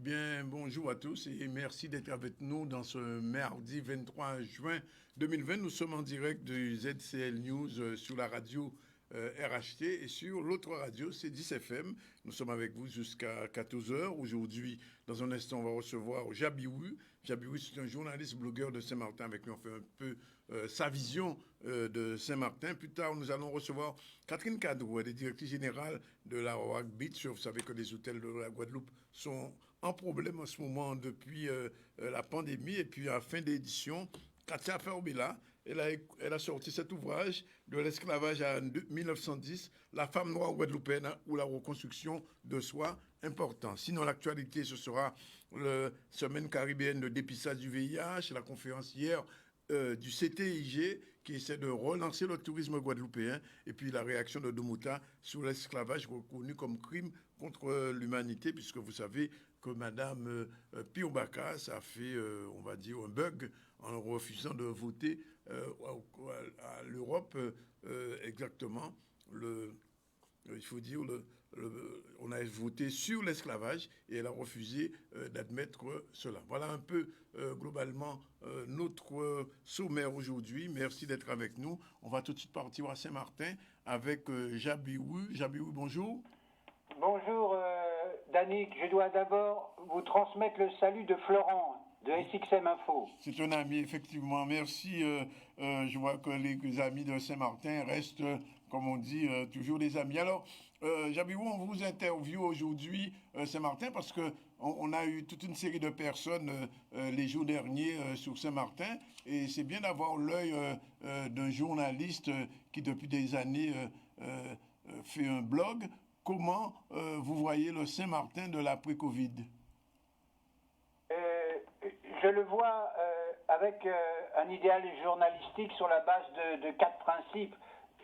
Bien, bonjour à tous et merci d'être avec nous dans ce mardi 23 juin 2020. Nous sommes en direct du ZCL News sur la radio RHT et sur l'autre radio, c'est 10 FM. Nous sommes avec vous jusqu'à 14 heures. Aujourd'hui, dans un instant, on va recevoir Jabiou. Jabiou, c'est un journaliste blogueur de Saint-Martin avec qui on fait un peu sa vision de Saint-Martin. Plus tard, nous allons recevoir Catherine Cadrou, elle est directrice générale de la Roac Beach. Vous savez que les hôtels de la Guadeloupe sont en problème en ce moment depuis la pandémie. Et puis, à fin d'édition, Katia Ferbila, elle a sorti cet ouvrage de l'esclavage à 1910, la femme noire guadeloupéenne ou la reconstruction de soi important. Sinon, l'actualité, ce sera la semaine caribéenne de dépistage du VIH, la conférence hier du CTIG qui essaie de relancer le tourisme guadeloupéen et puis la réaction de Domota sur l'esclavage reconnu comme crime contre l'humanité, puisque vous savez que Madame Pio Bacas a fait, on va dire, un bug en refusant de voter à l'Europe exactement il faut dire, on a voté sur l'esclavage et elle a refusé d'admettre cela. Voilà un peu globalement notre sommaire aujourd'hui. Merci d'être avec nous. On va tout de suite partir à Saint-Martin avec Jabiou. Jabiou, bonjour. Bonjour Danick, je dois d'abord vous transmettre le salut de Florent de SXM Info. C'est un ami, effectivement. Merci. Je vois que les amis de Saint-Martin restent, comme on dit, toujours des amis. Alors, Jabiou, on vous interviewe aujourd'hui, Saint-Martin, parce qu'on a eu toute une série de personnes les jours derniers sur Saint-Martin, et c'est bien d'avoir l'œil d'un journaliste qui, depuis des années, fait un blog. Comment vous voyez le Saint-Martin de l'après-Covid ? Je le vois avec un idéal journalistique sur la base de 4 principes.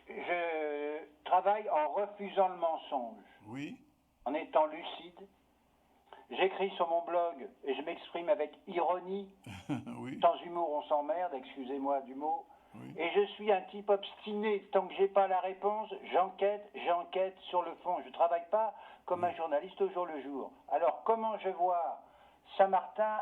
Je travaille en refusant le mensonge, oui, en étant lucide. J'écris sur mon blog et je m'exprime avec ironie. oui. Sans humour, on s'emmerde, excusez-moi du mot. Oui. Et je suis un type obstiné. Tant que j'ai pas la réponse, j'enquête sur le fond. Je travaille pas comme un journaliste au jour le jour. Alors, comment je vois Saint-Martin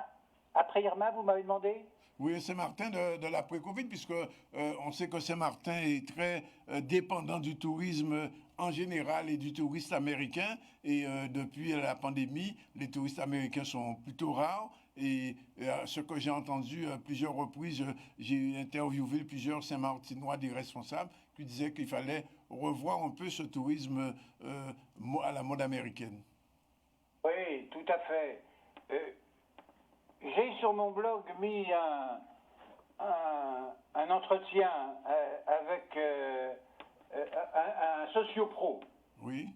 après Irma, vous m'avez demandé ? Oui, Saint-Martin de l'après-Covid, puisque on sait que Saint-Martin est très dépendant du tourisme en général et du touriste américain. Et depuis la pandémie, les touristes américains sont plutôt rares. Et ce que j'ai entendu à plusieurs reprises, j'ai interviewé plusieurs Saint-Martinois, des responsables, qui disaient qu'il fallait revoir un peu ce tourisme à la mode américaine. Oui, tout à fait. J'ai sur mon blog mis un entretien avec un sociopro. Oui.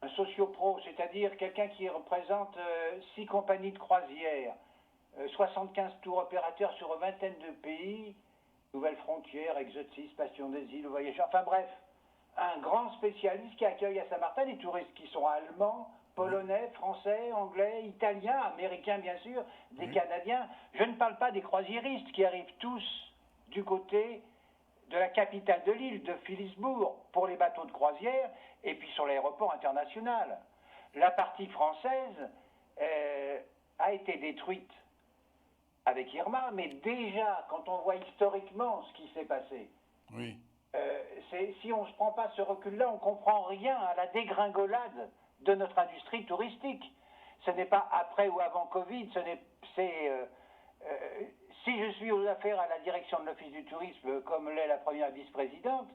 Un sociopro, c'est-à-dire quelqu'un qui représente 6 compagnies de croisière, 75 tours opérateurs sur une vingtaine de pays, Nouvelles Frontières, Exotis, Passion des îles, Voyageurs, enfin bref, un grand spécialiste qui accueille à Saint-Martin des touristes qui sont allemands, polonais, français, anglais, italiens, américains bien sûr, des Canadiens. Je ne parle pas des croisiéristes qui arrivent tous du côté de la capitale de l'île, de Philipsbourg, pour les bateaux de croisière, et puis sur l'aéroport international. La partie française a été détruite avec Irma, mais déjà, quand on voit historiquement ce qui s'est passé, oui. Si on ne se prend pas ce recul-là, on ne comprend rien à la dégringolade de notre industrie touristique. Ce n'est pas après ou avant Covid, si je suis aux affaires à la direction de l'Office du tourisme, comme l'est la première vice-présidente,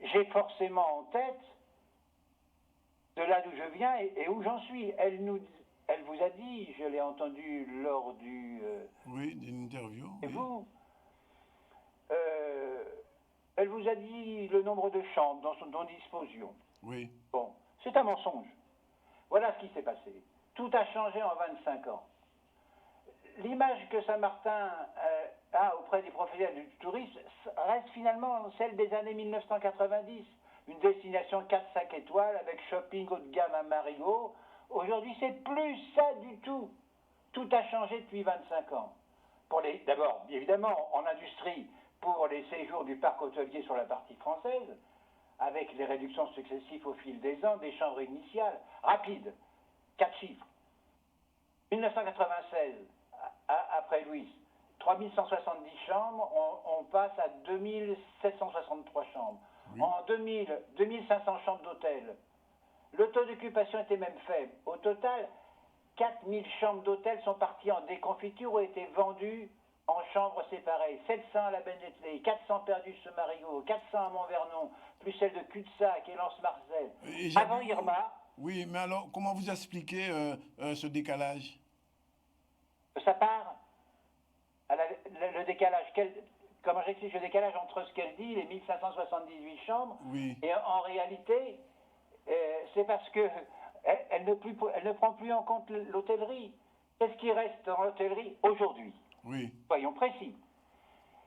j'ai forcément en tête de là d'où je viens et où j'en suis. Elle vous a dit, je l'ai entendu lors du... oui, d'une interview. Et vous elle vous a dit le nombre de chambres dont nous disposions. Oui. Bon, c'est un mensonge. Voilà ce qui s'est passé. Tout a changé en 25 ans. L'image que Saint-Martin a auprès des professionnels du tourisme reste finalement celle des années 1990. Une destination 4-5 étoiles avec shopping haut de gamme à Marigot. Aujourd'hui, c'est plus ça du tout. Tout a changé depuis 25 ans. D'abord, évidemment, en industrie, pour les séjours du parc hôtelier sur la partie française, avec les réductions successives au fil des ans, des chambres initiales, rapides, 4 chiffres. 1996, après Louis, 3170 chambres, on passe à 2763 chambres. Oui. En 2000, 2500 chambres d'hôtel. Le taux d'occupation était même faible. Au total, 4000 chambres d'hôtel sont parties en déconfiture ou étaient vendues en chambres séparées. 700 à la Bennetley, 400 perdues ce Marigot, 400 à Montvernon, plus celle de Cul-de-Sac et Lens-Marcel. Avant Irma... Oui, mais alors, comment vous expliquez ce décalage? Ça part le décalage. Comment j'explique le décalage entre ce qu'elle dit, les 1578 chambres, oui. Et en réalité, c'est parce que elle ne prend plus en compte l'hôtellerie. Qu'est-ce qui reste dans l'hôtellerie aujourd'hui? Oui. Soyons précis.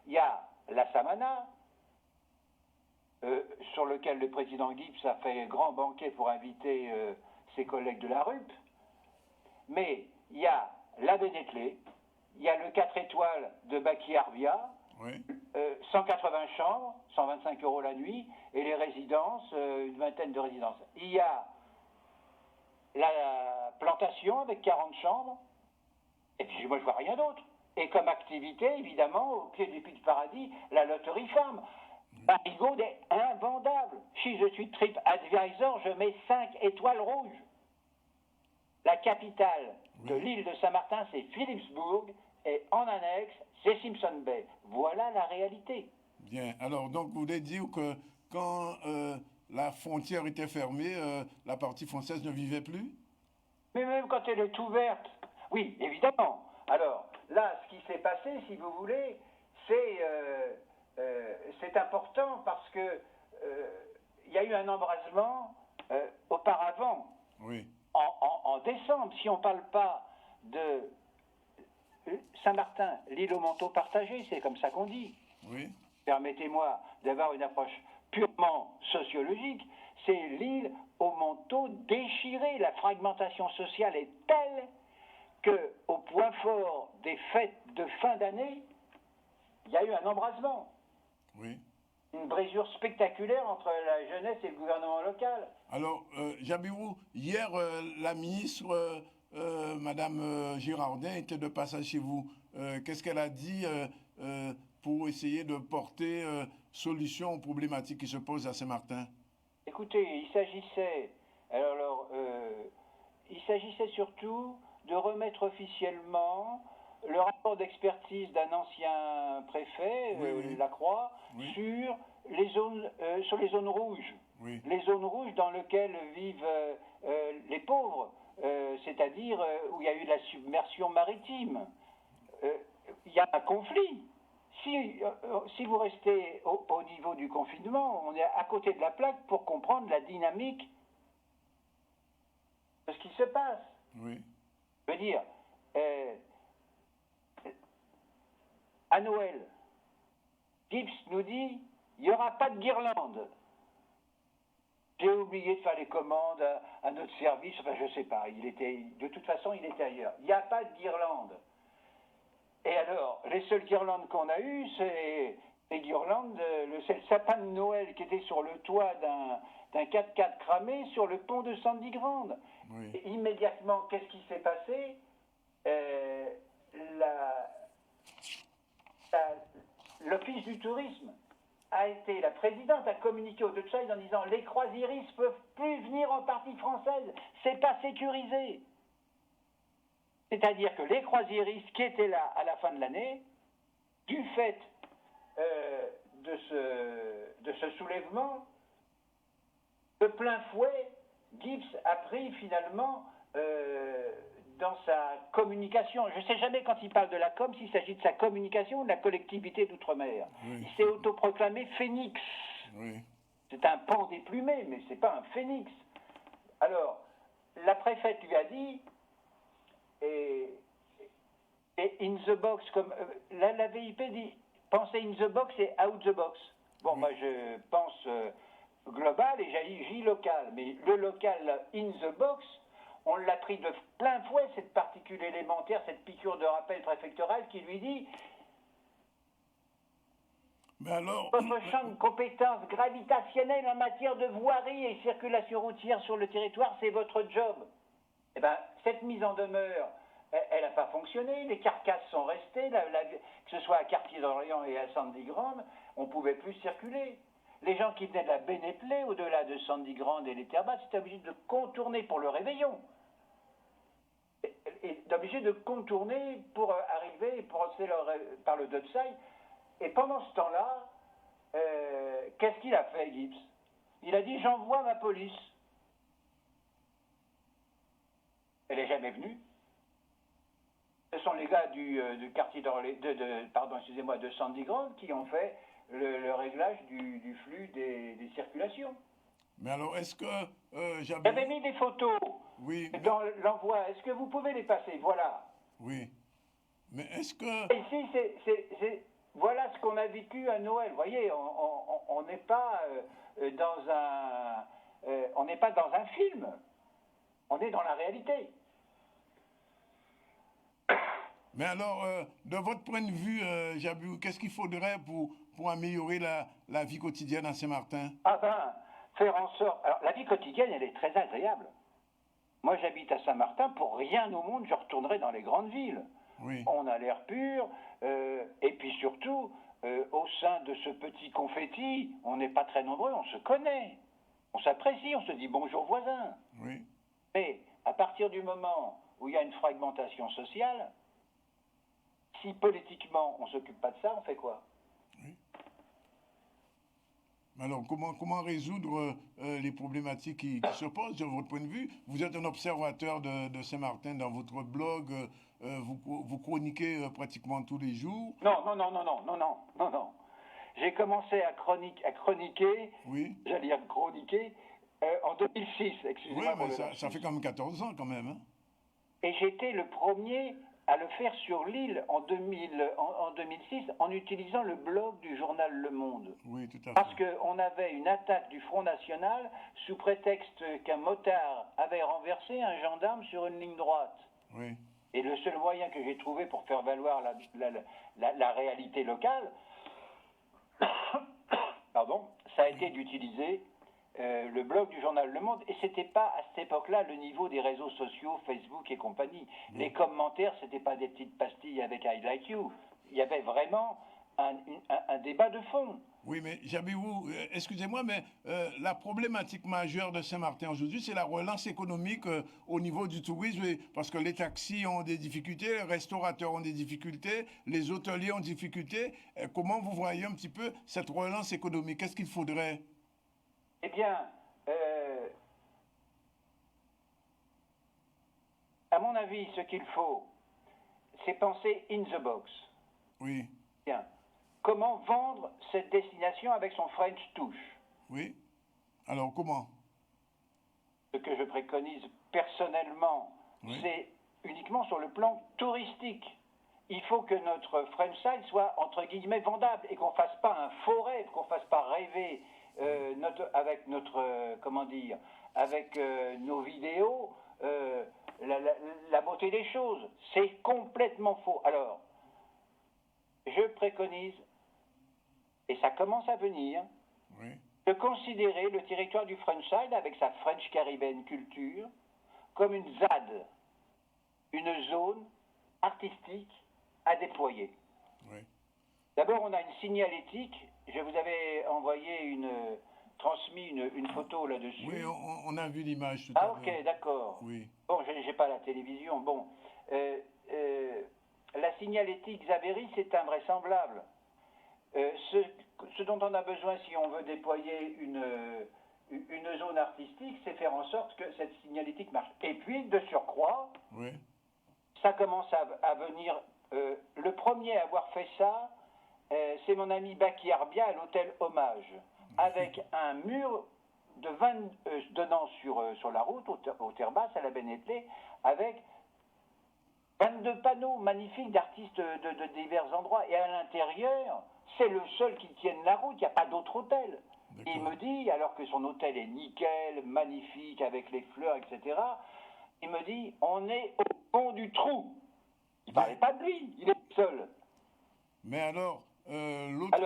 Il y a la Samana, sur lequel le président Gibbs a fait grand banquet pour inviter ses collègues de la RUP. Mais il y a la Bennetley, il y a le 4 étoiles de Baki Arvia, oui. 180 chambres, 125 € la nuit, et les résidences, une vingtaine de résidences. Il y a la plantation avec 40 chambres, et puis moi je vois rien d'autre. Et comme activité, évidemment, au pied du Puy de Paradis, la loterie femme. Marigot est invendable. Si je suis Trip Advisor, je mets 5 étoiles rouges. La capitale de l'île de Saint-Martin, c'est Philipsburg, et en annexe, c'est Simpson Bay. Voilà la réalité. Bien. Alors, donc, vous voulez dire que quand la frontière était fermée, la partie française ne vivait plus? Mais même quand elle est ouverte, oui, évidemment. Alors, là, ce qui s'est passé, si vous voulez, c'est important parce que il y a eu un embrasement auparavant, oui. en décembre. Si on ne parle pas de Saint-Martin, l'île au manteau partagé, c'est comme ça qu'on dit. Oui. Permettez-moi d'avoir une approche purement sociologique, c'est l'île au manteau déchiré. La fragmentation sociale est telle qu'au point fort des fêtes de fin d'année, il y a eu un embrasement. Oui. Une brisure spectaculaire entre la jeunesse et le gouvernement local. Alors, Jabirou, hier, la ministre, Madame Girardin, était de passage chez vous. Qu'est-ce qu'elle a dit pour essayer de porter solution aux problématiques qui se posent à Saint-Martin? Écoutez, il s'agissait surtout de remettre officiellement le rapport d'expertise d'un ancien préfet, Lacroix, sur les zones rouges. Oui. Les zones rouges dans lesquelles vivent les pauvres, c'est-à-dire où il y a eu de la submersion maritime. Il y a un conflit. Si vous restez au niveau du confinement, on est à côté de la plaque pour comprendre la dynamique de ce qui se passe. Oui. Je veux dire, à Noël, Gibbs nous dit il n'y aura pas de guirlande. J'ai oublié de faire les commandes à notre service, enfin je ne sais pas, de toute façon il était ailleurs. Il n'y a pas de guirlande. Et alors, les seules guirlandes qu'on a eues, c'est les guirlandes, c'est le sapin de Noël qui était sur le toit d'un 4x4 cramé sur le pont de Sandy Grande. Oui. Et immédiatement, qu'est-ce qui s'est passé? L'Office du tourisme la présidente a communiqué au Deutsche en disant les croisiéristes ne peuvent plus venir en partie française, c'est pas sécurisé. C'est-à-dire que les croisiéristes qui étaient là à la fin de l'année, du fait de ce soulèvement, de plein fouet, Gibbs a pris finalement dans sa communication. Je ne sais jamais quand il parle de la com s'il s'agit de sa communication ou de la collectivité d'outre-mer. Oui. Il s'est autoproclamé phénix. Oui. C'est un pan déplumé, mais ce n'est pas un phénix. Alors, la préfète lui a dit, et in the box, comme la VIP dit, pensez in the box et out the box. Bon, oui. Moi je pense global et j'agis local, mais le local in the box, on l'a pris de plein fouet, cette particule élémentaire, cette piqûre de rappel préfectoral qui lui dit votre champ de compétences gravitationnelles en matière de voirie et circulation routière sur le territoire, c'est votre job. Eh bien, cette mise en demeure elle n'a pas fonctionné. Les carcasses sont restées, que ce soit à Quartier d'Orléans et à Sandy Grande, on ne pouvait plus circuler. Les gens qui venaient de la Bénétlé, au-delà de Sandy Grande et les terres basses, étaient obligés de contourner pour le réveillon. Et obligés de contourner pour arriver, pour passer par le Dotsai. Et pendant ce temps-là, qu'est-ce qu'il a fait, Gibbs? Il a dit, j'envoie ma police. Elle n'est jamais venue. Ce sont les gars du quartier de Sandy Grande qui ont fait le réglage du flux des circulations. Mais alors, est-ce que J'avais mis des photos dans l'envoi. Est-ce que vous pouvez les passer? Voilà. Oui. Mais est-ce que... Ici, voilà ce qu'on a vécu à Noël. Vous voyez, on n'est pas on n'est pas dans un film. On est dans la réalité. Mais alors, de votre point de vue, Jabou, qu'est-ce qu'il faudrait pour améliorer la vie quotidienne à Saint-Martin? Ah ben, faire en sorte... Alors, la vie quotidienne, elle est très agréable. Moi, j'habite à Saint-Martin. Pour rien au monde, je retournerai dans les grandes villes. Oui. On a l'air pur. Et puis surtout, au sein de ce petit confetti, on n'est pas très nombreux, on se connaît. On s'apprécie, on se dit bonjour voisin. Oui. Mais à partir du moment où il y a une fragmentation sociale, si politiquement on ne s'occupe pas de ça, on fait quoi? Oui. Alors, comment résoudre les problématiques qui se posent de votre point de vue? Vous êtes un observateur de Saint-Martin dans votre blog, vous chroniquez pratiquement tous les jours. Non. J'ai commencé à chroniquer, oui. J'allais dire chroniquer, en 2006, excusez-moi. Oui, mais ça fait quand même 14 ans quand même. Hein? Et j'étais le premier à le faire sur l'île en 2006 en utilisant le blog du journal Le Monde. Oui, tout à fait. Parce qu'on avait une attaque du Front National sous prétexte qu'un motard avait renversé un gendarme sur une ligne droite. Oui. Et le seul moyen que j'ai trouvé pour faire valoir la réalité locale, ça a été d'utiliser le blog du journal Le Monde, et c'était pas à cette époque-là le niveau des réseaux sociaux, Facebook et compagnie. Oui. Les commentaires, c'était pas des petites pastilles avec I like you. Il y avait vraiment un débat de fond. Oui, mais Jabou, excusez-moi, mais la problématique majeure de Saint-Martin aujourd'hui, c'est la relance économique au niveau du tourisme, parce que les taxis ont des difficultés, les restaurateurs ont des difficultés, les hôteliers ont des difficultés. Comment vous voyez un petit peu cette relance économique? Qu'est-ce qu'il faudrait? Eh bien, à mon avis, ce qu'il faut, c'est penser in the box. Oui. Bien. Comment vendre cette destination avec son French touch? Oui. Alors, comment? Ce que je préconise personnellement, oui. C'est uniquement sur le plan touristique. Il faut que notre French side soit, entre guillemets, vendable, et qu'on ne fasse pas un faux rêve, qu'on ne fasse pas rêver avec nos vidéos, la beauté des choses. C'est complètement faux. Alors, je préconise, et ça commence à venir, oui. De considérer le territoire du Frenchside, avec sa French Caribbean culture, comme une ZAD, une zone artistique à déployer. Oui. D'abord, on a une signalétique. Je vous avais transmis une photo là-dessus. Oui, on a vu l'image tout à l'heure. Ah, ok, d'accord. Oui. Bon, je n'ai pas la télévision. Bon, la signalétique Xavéry, c'est invraisemblable. Ce dont on a besoin si on veut déployer une zone artistique, c'est faire en sorte que cette signalétique marche. Et puis, de surcroît, oui. Ça commence à venir. Le premier à avoir fait ça, c'est mon ami Baki Arbia à l'hôtel Hommage, avec un mur donnant sur la route, aux terres basses, à la Bénétlé, avec 22 panneaux magnifiques d'artistes de divers endroits. Et à l'intérieur, c'est le seul qui tienne la route, il n'y a pas d'autre hôtel. Et il me dit, alors que son hôtel est nickel, magnifique, avec les fleurs, etc., il me dit, on est au fond du trou. Il ne parlait pas de lui, il est seul. Mais alors, l'autre...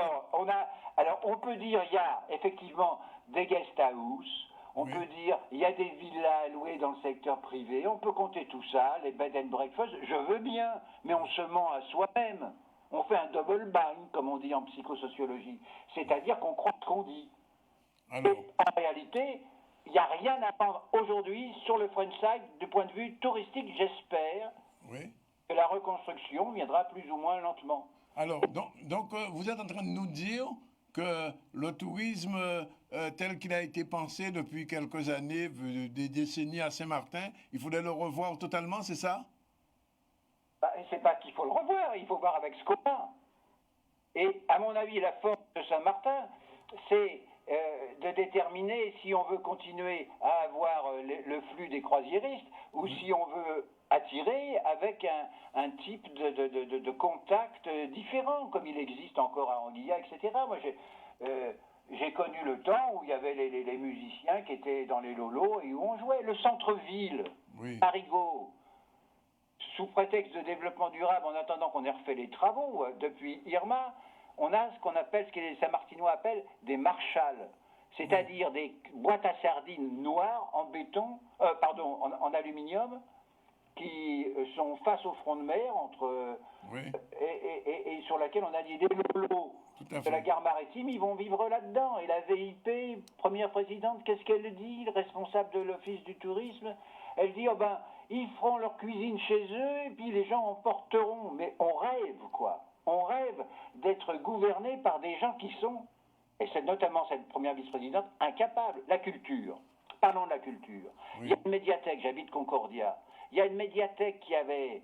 Alors, on peut dire, il y a effectivement des guest house, On Oui. peut dire, il y a des villas à louer dans le secteur privé, on peut compter tout ça, les bed and breakfast, je veux bien, mais on se ment à soi-même. On fait un double bind, comme on dit en psychosociologie. C'est-à-dire qu'on croit ce qu'on dit. Alors, Et en réalité, il n'y a rien à prendre aujourd'hui sur le Frontside du point de vue touristique, j'espère oui. que la reconstruction viendra plus ou moins lentement. Alors, vous êtes en train de nous dire que le tourisme tel qu'il a été pensé depuis quelques années, des décennies à Saint-Martin, il faudrait le revoir totalement, c'est ça? Bah, c'est pas qu'il faut le revoir, il faut voir avec ce qu'on a. Et à mon avis, la force de Saint-Martin, c'est de déterminer si on veut continuer à avoir le flux des croisiéristes ou si on veut attirer avec un type de contact différent, comme il existe encore à Anguilla, etc. Moi, j'ai connu le temps où il y avait les musiciens qui étaient dans les lolos et où on jouait. Le centre-ville, Oui. Marigot, sous prétexte de développement durable, en attendant qu'on ait refait les travaux depuis Irma, on a ce qu'on appelle, ce que les Saint-Martinois appellent des marshals, c'est-à-dire des boîtes à sardines noires en béton, en aluminium, qui sont face au front de mer Oui. et sur laquelle on a dit des lolos Tout à de la fait. gare maritime, ils vont vivre là-dedans. Et la VIP, première présidente, qu'est-ce qu'elle dit, le responsable de l'office du tourisme? Elle dit, oh ben, ils feront leur cuisine chez eux et puis les gens en porteront. Mais on rêve, quoi. On rêve d'être gouverné par des gens qui sont, et c'est notamment cette première vice-présidente, incapables. La culture. Parlons de la culture. Oui. Il y a une médiathèque, j'habite Concordia. Il y a une médiathèque qui avait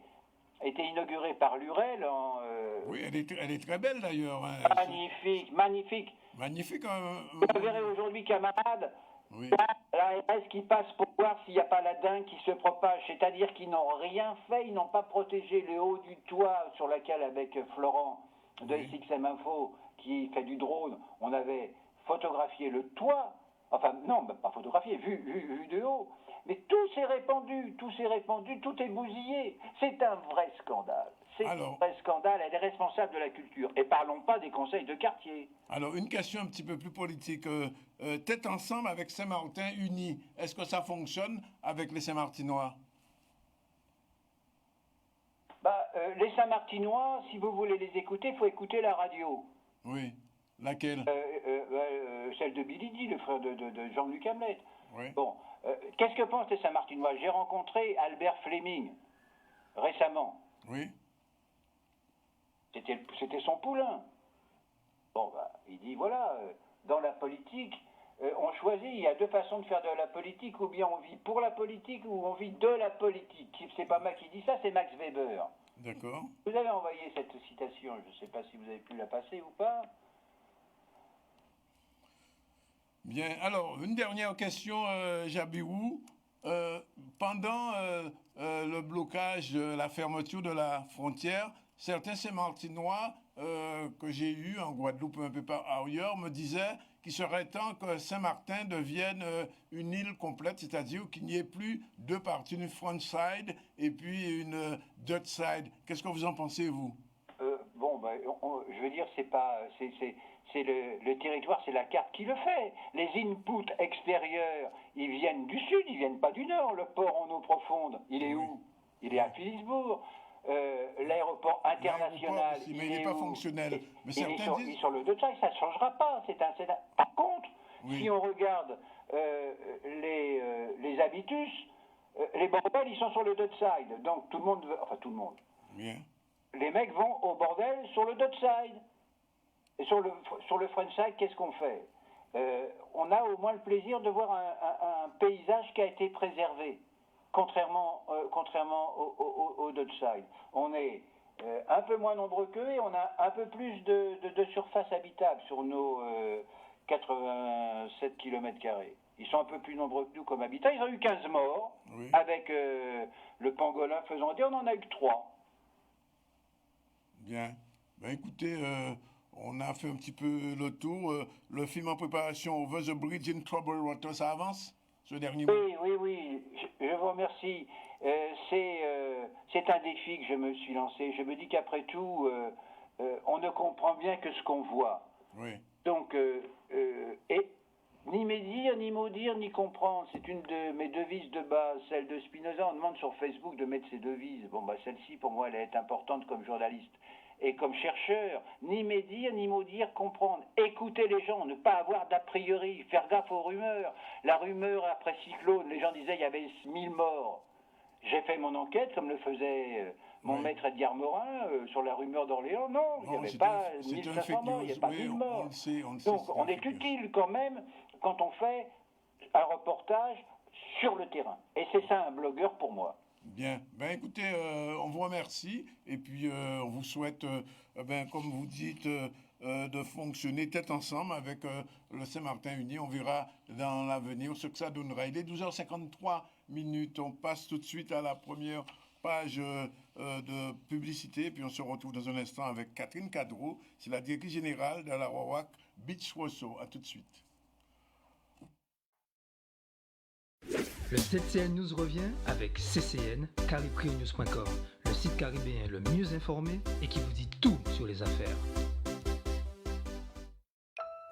été inaugurée par Lurel en... Oui, elle est très belle d'ailleurs, hein. magnifique, magnifique. Magnifique. Vous verrez aujourd'hui, camarades, Oui. la RS qui passe pour voir s'il n'y a pas la dingue qui se propage, c'est-à-dire qu'ils n'ont rien fait, ils n'ont pas protégé le haut du toit sur lequel, avec Florent de Oui. SXM Info, qui fait du drone, on avait photographié le toit, enfin non, pas photographié, vu de haut, mais tout s'est répandu, tout est bousillé. C'est un vrai scandale. C'est un vrai scandale, elle est responsable de la culture. Et parlons pas des conseils de quartier. Alors, une question un petit peu plus politique. Tête ensemble avec Saint-Martin unis, est-ce que ça fonctionne avec les Saint-Martinois? Les Saint-Martinois, si vous voulez les écouter, il faut écouter la radio. Oui. Laquelle? Celle de Billy D, le frère de Jean-Luc Hamlet. Oui. Bon, qu'est-ce que pensent les Saint-Martinois? J'ai rencontré Albert Fleming récemment. Oui. C'était son poulain. Bon, il dit, voilà, dans la politique, on choisit, il y a deux façons de faire de la politique, ou bien on vit pour la politique, ou on vit de la politique. C'est pas moi qui dis ça, c'est Max Weber. D'accord. Vous avez envoyé cette citation, je ne sais pas si vous avez pu la passer ou pas. Bien. Alors, une dernière question, Jabirou. Pendant le blocage, la fermeture de la frontière, certains Saint-Martinois que j'ai eus en Guadeloupe un peu ailleurs me disaient qu'il serait temps que Saint-Martin devienne une île complète, c'est-à-dire qu'il n'y ait plus deux parties, une front side et puis une Dutch side. Qu'est-ce que vous en pensez, vous? Je veux dire, c'est le territoire, c'est la carte qui le fait. Les inputs extérieurs, ils viennent du sud, ils viennent pas du nord. Le port en eau profonde, il est où? Il est à Philipsbourg. L'aéroport international, Aussi, mais il n'est pas fonctionnel. Mais certains disent... il est sur le Dutch Side, ça ne changera pas. Par contre, si on regarde les habitus, les bordels, ils sont sur le Dutch Side. Donc tout le monde, tout le monde. Bien. Les mecs vont au bordel sur le Dutch Side. Et sur le French Side, qu'est-ce qu'on fait? On a au moins le plaisir de voir un paysage qui a été préservé, contrairement au Dutch Side. On est un peu moins nombreux qu'eux et on a un peu plus de surface habitable sur nos 87 km². Ils sont un peu plus nombreux que nous comme habitants. Ils ont eu 15 morts, avec le pangolin faisant dire, on en a eu 3. Bien. Ben écoutez, on a fait un petit peu le tour. Le film en préparation, Over the Bridge in Troubled Water, ça avance, ce dernier mois? Oui. Je vous remercie. C'est un défi que je me suis lancé. Je me dis qu'après tout, on ne comprend bien que ce qu'on voit. Oui. Donc, et Ni médire, ni maudire, ni comprendre. C'est une de mes devises de base, celle de Spinoza. On demande sur Facebook de mettre ses devises. Bon, celle-ci, pour moi, elle est importante comme journaliste. Et comme chercheur, ni médire, ni maudire, comprendre. Écouter les gens, ne pas avoir d'a priori, faire gaffe aux rumeurs. La rumeur après cyclone, les gens disaient qu'il y avait 1000 morts. J'ai fait mon enquête, comme le faisait mon maître Edgar Morin, sur la rumeur d'Orléans. Non, il n'y avait pas 1500 morts, il n'y avait pas 1000 morts. On le sait, donc on est utile quand même quand on fait un reportage sur le terrain. Et c'est ça un blogueur pour moi. Bien. Écoutez, on vous remercie et puis on vous souhaite, comme vous dites, de fonctionner tête ensemble avec le Saint-Martin Uni. On verra dans l'avenir ce que ça donnera. Il est 12h53. On passe tout de suite à la première page de publicité, puis on se retrouve dans un instant avec Catherine Cadreau, c'est la directrice générale de la Wawac Beach Resort. À tout de suite. Le ZCL News revient avec CCN, cariprionews.com, le site caribéen le mieux informé et qui vous dit tout sur les affaires.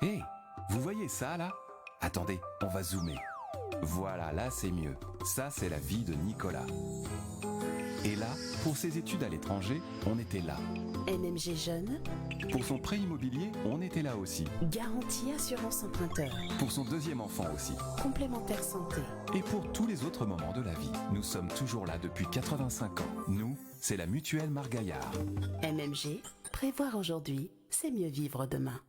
Hé, vous voyez ça là? Attendez, on va zoomer. Voilà, là c'est mieux. Ça c'est la vie de Nicolas. Et là, pour ses études à l'étranger, on était là. NMG Jeune. Pour son prêt immobilier, on était là aussi. Garantie assurance emprunteur. Pour son deuxième enfant aussi. Complémentaire santé. Et pour tous les autres moments de la vie, nous sommes toujours là depuis 85 ans. Nous, c'est la Mutuelle Margaillard. MMG, prévoir aujourd'hui, c'est mieux vivre demain.